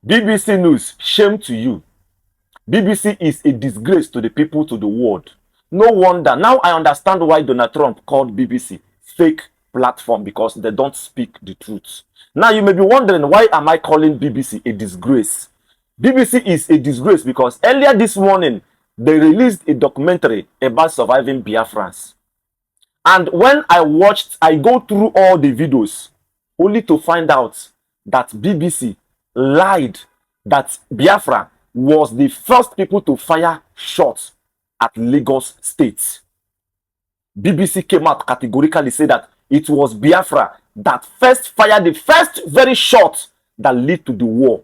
BBC News, shame to you. BBC is a disgrace to the people, to the world. No wonder. Now I understand why Donald Trump called BBC fake platform, because they don't speak the truth. Now you may be wondering, why am I calling BBC a disgrace? BBC is a disgrace because earlier this morning, they released a documentary about surviving Biafrans. And when I go through all the videos, only to find out that BBC lied that Biafra was the first people to fire shots at Lagos State. BBC came out categorically said that it was Biafra that first fired the first very shot that led to the war.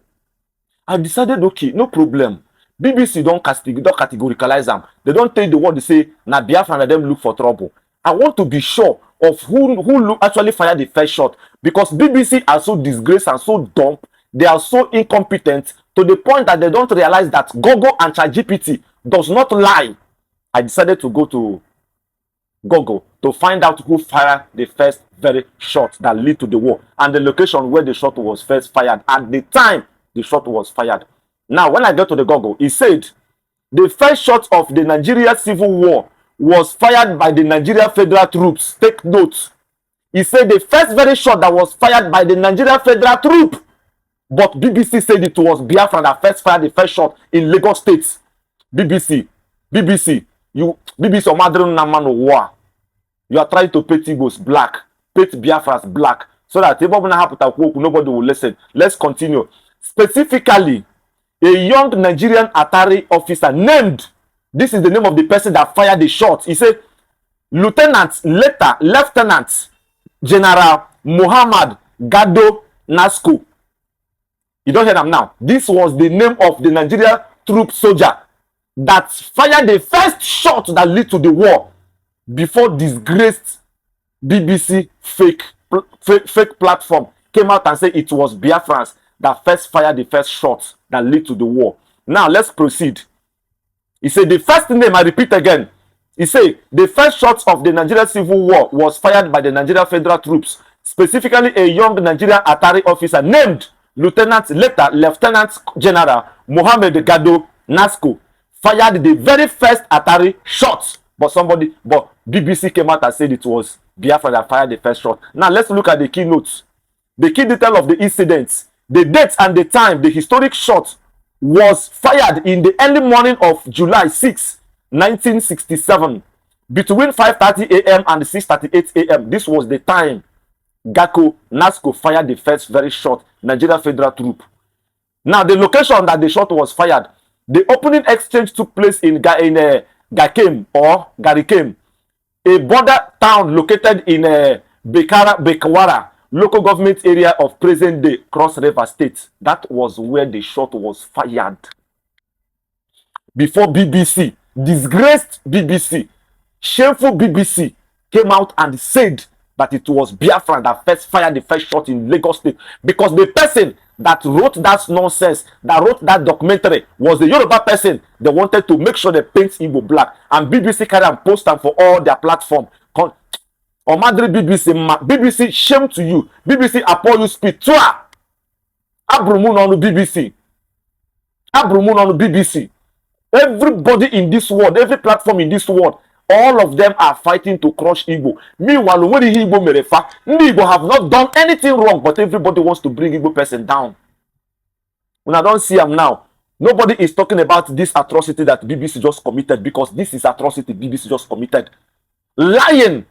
I decided, okay, no problem. BBC don't categoricalize them. They don't tell the word, they say, na Biafra and them look for trouble. I want to be sure of who actually fired the first shot, because BBC are so disgraced and so dumb, they are so incompetent to the point that they don't realize that Google and ChatGPT does not lie. I decided to go to Google to find out who fired the first very shot that led to the war, and the location where the shot was first fired, and the time the shot was fired. Now, when I get to the Google, it said the first shot of the Nigeria Civil War was fired by the Nigeria Federal Troops. Take note. He said the first very shot that was fired by the Nigeria Federal Troop. But BBC said it was Biafra that first fired the first shot in Lagos State. BBC, Omadron Naman War. You are trying to paint Igbos black, paint Biafras black, so that nobody will listen. Let's continue. Specifically, a young Nigerian Atari officer named, this is the name of the person that fired the shot. He said, Lieutenant General Muhammad Gado Nasco. You don't hear them now. This was the name of the Nigeria troop soldier that fired the first shot that led to the war before disgraced BBC fake platform came out and said it was Biafrans that first fired the first shot that led to the war. Now let's proceed. He said the first name, I repeat again, he said the first shot of the Nigeria Civil War was fired by the Nigeria Federal Troops, specifically a young Nigerian Atari officer named Lieutenant General Mohammed Gado Nasco fired the very first Atari shot, but BBC came out and said it was Biafra that fired the first shot. Now let's look at the keynotes, the key detail of the incidents, the date and the time the historic shot was fired in the early morning of July 6, 1967, between 5:30 a.m. and 6:38 a.m. This was the time Gado Nasco fired the first very shot, Nigeria Federal Troop. Now, the location that the shot was fired, the opening exchange took place in Gakem or Garikem, a border town located in Bekwara, local government area of present-day Cross River State. That was where the shot was fired. Before BBC, disgraced BBC, shameful BBC, came out and said that it was Biafra that first fired the first shot in Lagos State, because the person that wrote that nonsense, that wrote that documentary, was the Yoruba person. They wanted to make sure they paint Igbo black, and BBC carried and post them for all their platform. Omadri BBC, shame to you. BBC, Apollo speak. Twa Abrumun on BBC. Abrumun on BBC. Everybody in this world, every platform in this world, all of them are fighting to crush Igbo. Meanwhile, when the Igbo merefa, Igbo have not done anything wrong, but everybody wants to bring Igbo person down. When I don't see them now, nobody is talking about this atrocity that BBC just committed, because this is atrocity BBC just committed. Lying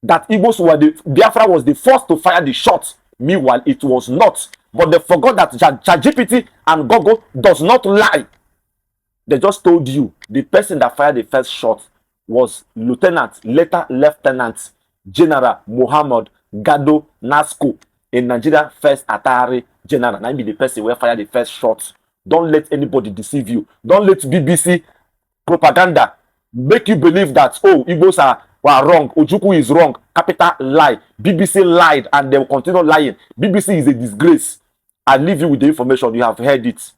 that Igbos were Biafra was the first to fire the shot. Meanwhile, it was not. But they forgot that ChatGPT and Google does not lie. They just told you the person that fired the first shot was Lieutenant General Muhammad Gado Nasco, a Nigeria first Atari general. Now be the person who fired the first shot. Don't let anybody deceive you. Don't let BBC propaganda make you believe that, oh, Igbos were wrong, Ojukwu is wrong. Capital lie. BBC lied and they will continue lying. BBC is a disgrace. I leave you with the information. You have heard it.